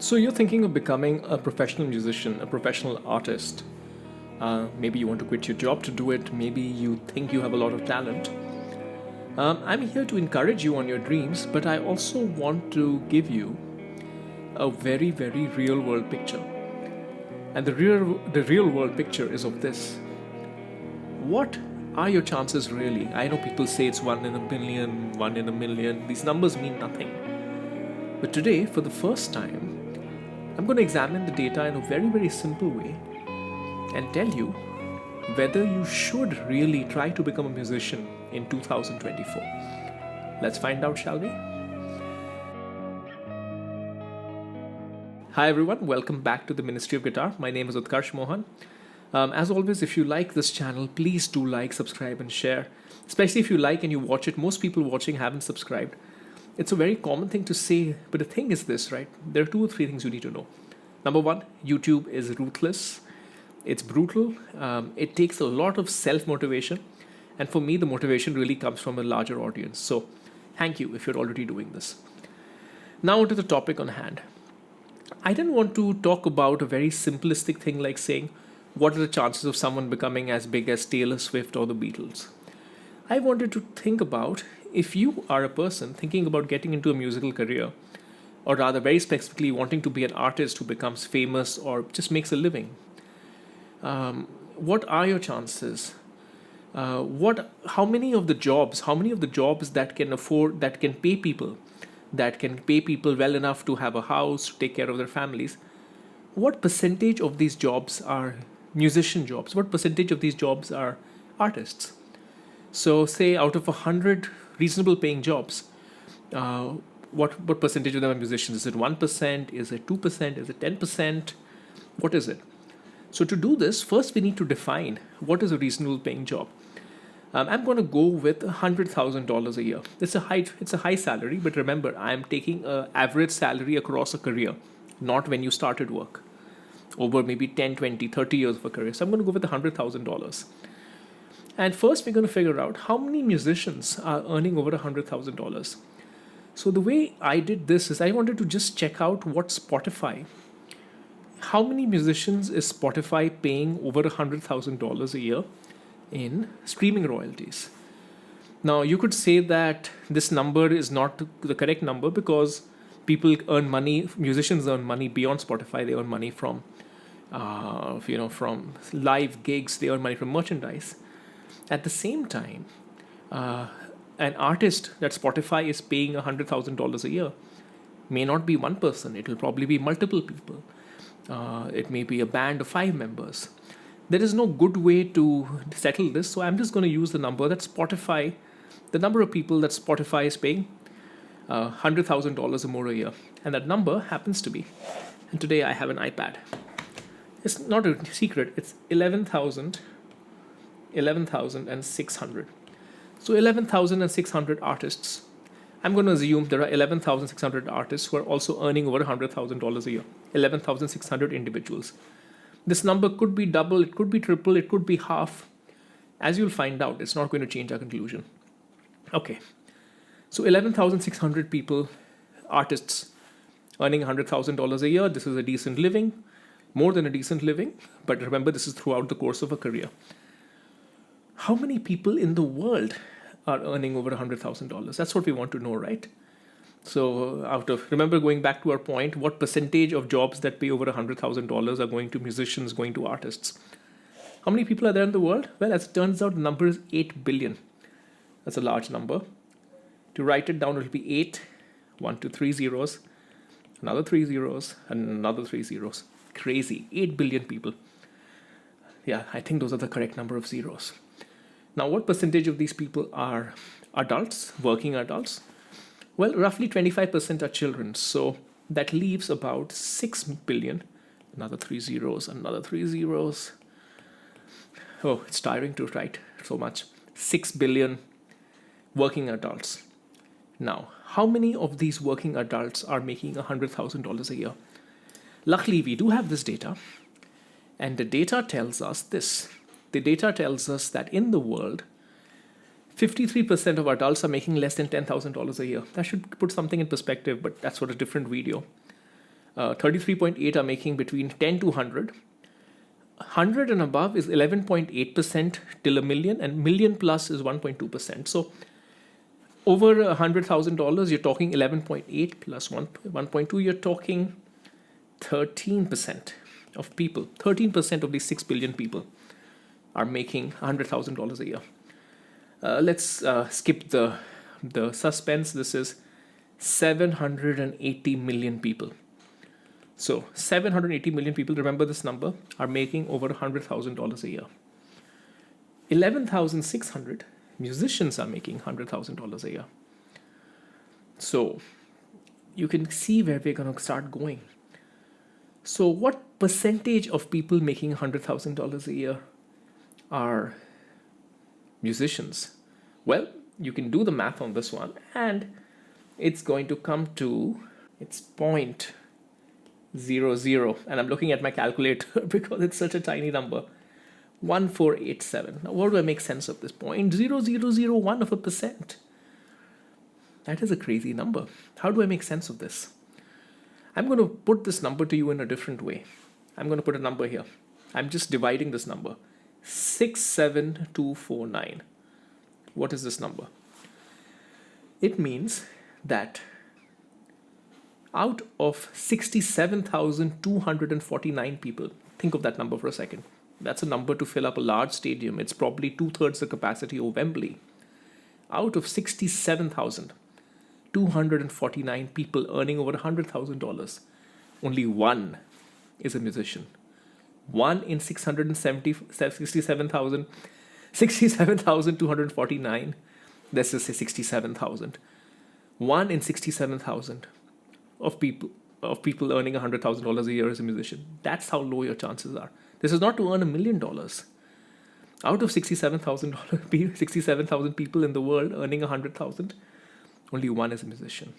So you're thinking of becoming a professional musician, a professional artist. Maybe you want to quit your job to do it. Maybe you think you have a lot of talent. I'm here to encourage you on your dreams, but I also want to give you a very, very real world picture. And the real world picture is of this. What are your chances really? I know people say it's 1 in a billion, 1 in a million. These numbers mean nothing. But today, for the first time, I'm going to examine the data in a very, very simple way and tell you whether you should really try to become a musician in 2024. Let's find out, shall we? Hi everyone, welcome back to the Ministry of Guitar. My name is Utkarsh Mohan. As always, if you like this channel, please do like, subscribe, and share. Especially if you like and you watch it. Most people watching haven't subscribed. It's a very common thing to say, but the thing is this, right? There are 2 or 3 things you need to know. Number one, YouTube is ruthless. It's brutal. It takes a lot of self-motivation. And for me, the motivation really comes from a larger audience. So thank you if you're already doing this. Now to the topic on hand. I didn't want to talk about a very simplistic thing like saying, what are the chances of someone becoming as big as Taylor Swift or the Beatles? I wanted to think about if you are a person thinking about getting into a musical career, or rather very specifically wanting to be an artist who becomes famous or just makes a living. What are your chances? How many of the jobs that can afford, that can pay people well enough to have a house, to take care of their families? What percentage of these jobs are musician jobs? What percentage of these jobs are artists? So say out of 100 reasonable paying jobs, what percentage of them are musicians? Is it 1%? Is it 2%? Is it 10%? What is it? So to do this, first we need to define what is a reasonable paying job. I'm going to go with $100,000 a year. It's a high salary, but remember, I'm taking an average salary across a career, not when you started work, over maybe 10, 20, 30 years of a career. So I'm going to go with $100,000. And first we're going to figure out how many musicians are earning over $100,000. So the way I did this is I wanted to just check out how many musicians is Spotify paying over $100,000 a year in streaming royalties. Now you could say that this number is not the correct number because musicians earn money beyond Spotify. They earn money from live gigs. They earn money from merchandise. At the same time, an artist that Spotify is paying $100,000 a year may not be one person. It will probably be multiple people. It may be a band of 5 members. There is no good way to settle this, so I'm just going to use the number the number of people that Spotify is paying $100,000 or more a year. And that number happens to be, and today I have an iPad. It's not a secret, it's 11,600. So 11,600 artists. I'm going to assume there are 11,600 artists who are also earning over $100,000 a year. 11,600 individuals. This number could be double, it could be triple, it could be half. As you'll find out, it's not going to change our conclusion. Okay. So 11,600 people, artists, earning $100,000 a year. This is a decent living, more than a decent living. But remember, this is throughout the course of a career. How many people in the world are earning over $100,000? That's what we want to know, right? So remember going back to our point, what percentage of jobs that pay over $100,000 are going to musicians, going to artists? How many people are there in the world? Well, as it turns out, the number is 8 billion. That's a large number. To write it down, it'll be 8, 1, 2, 3 zeros, another 3 zeros, and another 3 zeros. Crazy, 8 billion people. Yeah, I think those are the correct number of zeros. Now, what percentage of these people are adults, working adults? Well, roughly 25% are children. So that leaves about 6 billion. Another 3 zeros, another 3 zeros. Oh, it's tiring to write so much. 6 billion working adults. Now, how many of these working adults are making $100,000 a year? Luckily, we do have this data. And the data tells us this. The data tells us that in the world, 53% of adults are making less than $10,000 a year. That should put something in perspective, but that's for a different video. 33.8 are making between 10 to 100. 100 and above is 11.8% till a million, and million plus is 1.2%. So over $100,000, you're talking 11.8 plus 1.2, you're talking 13% of people. 13% of these 6 billion people are making $100,000 a year. Let's skip the suspense. This is 780 million people. So 780 million people, remember this number, are making over $100,000 a year. 11,600 musicians are making $100,000 a year. So you can see where we're going to start going. So what percentage of people making $100,000 a year are musicians? Well, you can do the math on this one, and it's going to come to its 0.00, and I'm looking at my calculator because it's such a tiny number. 1487. Now, what do I make sense of this? 0.0001 of a percent. That is a crazy number. How do I make sense of this? I'm going to put this number to you in a different way. I'm going to put a number here. I'm just dividing this number. 67249. What is this number? It means that out of 67,249 people, think of that number for a second. That's a number to fill up a large stadium. It's probably 2/3 the capacity of Wembley. Out of 67,249 people earning over $100,000, only one is a musician. 1 in 67,249. Let's just say 67,000. 1 in 67,000 of people earning $100,000 a year as a musician. That's how low your chances are. This is not to earn $1 million. Out of 67,000 people in the world earning 100,000, only one is a musician.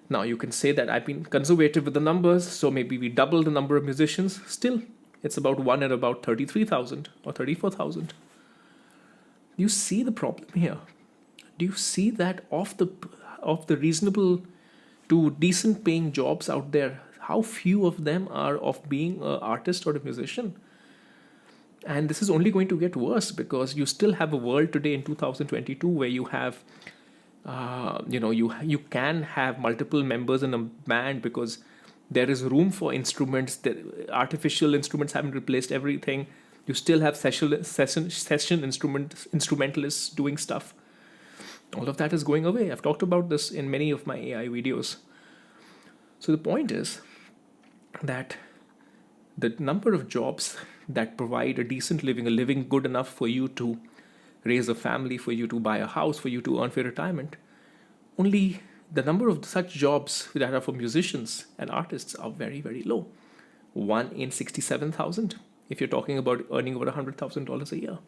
Now you can say that I've been conservative with the numbers, so maybe we double the number of musicians. Still, it's about 1 in about 33,000 or 34,000. You see the problem here? Do you see that of the reasonable to decent paying jobs out there, how few of them are of being an artist or a musician? And this is only going to get worse because you still have a world today in 2022 where you have, you can have multiple members in a band because there is room for instruments. Artificial instruments haven't replaced everything. You still have session instrumentalists doing stuff. All of that is going away. I've talked about this in many of my AI videos. So the point is that the number of jobs that provide a decent living, a living good enough for you to raise a family, for you to buy a house, for you to earn for retirement, only the number of such jobs that are for musicians and artists are very, very low. 1 in 67,000, if you're talking about earning over $100,000 a year.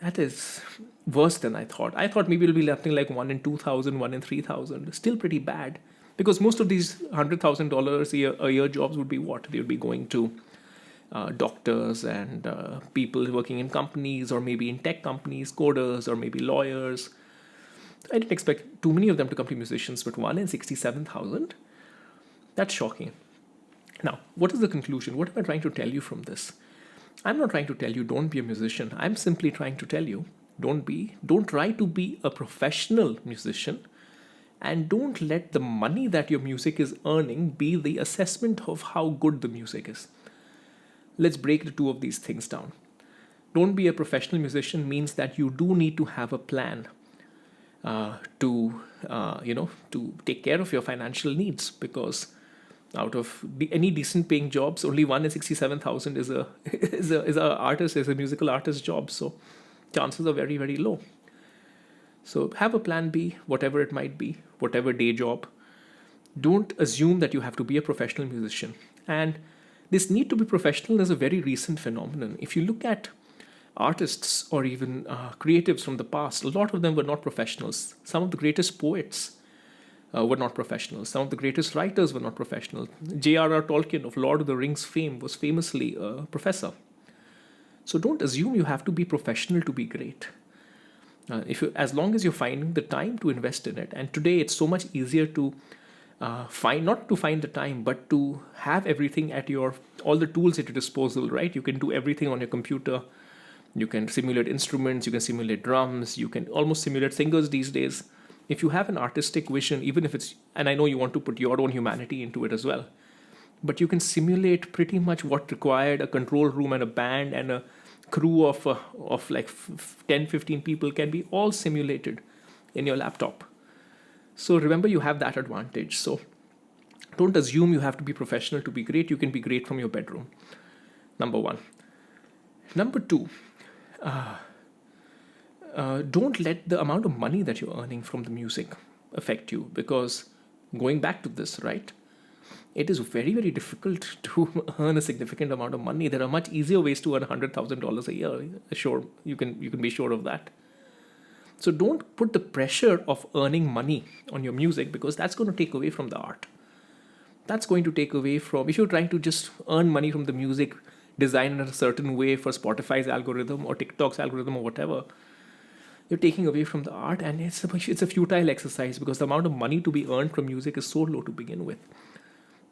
That is worse than I thought. I thought maybe it'll be something like 1 in 2,000, 1 in 3,000. Still pretty bad. Because most of these $100,000 a year jobs would be what? They would be going to doctors and people working in companies, or maybe in tech companies, coders, or maybe lawyers. I didn't expect too many of them to come to musicians, but 1 in 67,000? That's shocking. Now, what is the conclusion? What am I trying to tell you from this? I'm not trying to tell you don't be a musician. I'm simply trying to tell you don't try to be a professional musician, and don't let the money that your music is earning be the assessment of how good the music is. Let's break the two of these things down. Don't be a professional musician means that you do need to have a plan to take care of your financial needs, because out of any decent paying jobs, only 1 in 67,000 is a musical artist job. So chances are very, very low. So have a plan B, whatever it might be, whatever day job. Don't assume that you have to be a professional musician. And this need to be professional is a very recent phenomenon. If you look at artists or even creatives from the past, a lot of them were not professionals. Some of the greatest poets were not professionals. Some of the greatest writers were not professional. J.R.R. Tolkien of Lord of the Rings fame was famously a professor. So don't assume you have to be professional to be great. As long as you're finding the time to invest in it, and today it's so much easier to find not to find the time, but to have everything at your all the tools at your disposal, right? You can do everything on your computer. You can simulate instruments, you can simulate drums, you can almost simulate singers these days. If you have an artistic vision, even if it's, and I know you want to put your own humanity into it as well, but you can simulate pretty much what required a control room and a band and a crew of like 10, 15 people can be all simulated in your laptop. So remember, you have that advantage. So don't assume you have to be professional to be great. You can be great from your bedroom. Number one. Number two, don't let the amount of money that you're earning from the music affect you, because going back to this, right? It is very, very difficult to earn a significant amount of money. There are much easier ways to earn $100,000 a year. Sure, you can be sure of that. So don't put the pressure of earning money on your music, because that's going to take away from the art. That's going to take away from, if you're trying to just earn money from the music, design in a certain way for Spotify's algorithm or TikTok's algorithm or whatever, you're taking away from the art, and it's a futile exercise, because the amount of money to be earned from music is so low to begin with.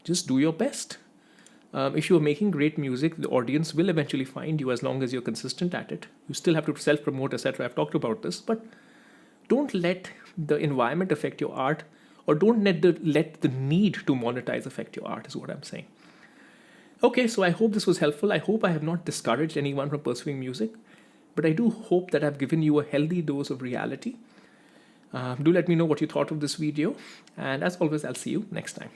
Just do your best. If you're making great music, the audience will eventually find you as long as you're consistent at it. You still have to self-promote, etc. I've talked about this, but don't let the environment affect your art, or don't let the need to monetize affect your art, is what I'm saying. Okay, so I hope this was helpful. I hope I have not discouraged anyone from pursuing music, but I do hope that I've given you a healthy dose of reality. Do let me know what you thought of this video, and as always, I'll see you next time.